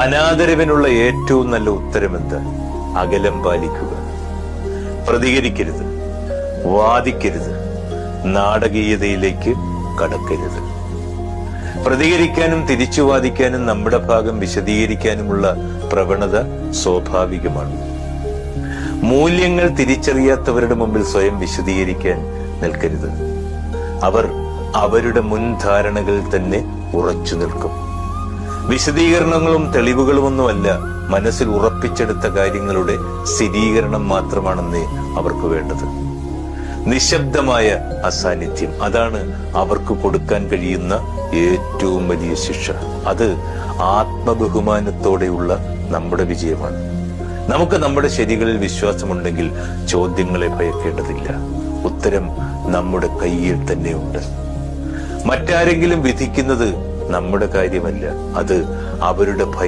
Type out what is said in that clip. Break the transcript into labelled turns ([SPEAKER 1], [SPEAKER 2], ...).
[SPEAKER 1] അനാദരവിനുള്ള ഏറ്റവും നല്ല ഉത്തരമെന്ത്? അകലം പാലിക്കുക. പ്രതികരിക്കരുത്, വാദിക്കരുത്, നാടകീയതയിലേക്ക് കടക്കരുത്. പ്രതികരിക്കാനും തിരിച്ചു വാദിക്കാനും നമ്മുടെ ഭാഗം വിശദീകരിക്കാനുമുള്ള പ്രവണത സ്വാഭാവികമാണ്. മൂല്യങ്ങൾ തിരിച്ചറിയാത്തവരുടെ മുമ്പിൽ സ്വയം വിശദീകരിക്കാൻ നിൽക്കരുത്. അവർ അവരുടെ മുൻധാരണകളിൽ തന്നെ ഉറച്ചു നിൽക്കും. വിശദീകരണങ്ങളും തെളിവുകളുമൊന്നുമല്ല മനസ്സിൽ ഉറപ്പിച്ചെടുത്ത കാര്യങ്ങളുടെ സ്ഥിരീകരണം മാത്രമാണെന്നേ അവർക്ക് വേണ്ടത്. നിശബ്ദമായ അസാന്നിധ്യം, അതാണ് അവർക്ക് കൊടുക്കാൻ കഴിയുന്ന ഏറ്റവും വലിയ ശിക്ഷ. അത് ആത്മബഹുമാനത്തോടെയുള്ള നമ്മുടെ വിജയമാണ്. നമുക്ക് നമ്മുടെ ശരികളിൽ വിശ്വാസമുണ്ടെങ്കിൽ ചോദ്യങ്ങളെ ഭയക്കേണ്ടതില്ല. ഉത്തരം നമ്മുടെ കയ്യിൽ തന്നെയുണ്ട്. മറ്റാരെങ്കിലും വിധിക്കുന്നത് നമ്മുടെ കാര്യമല്ല, അത് അവരുടെ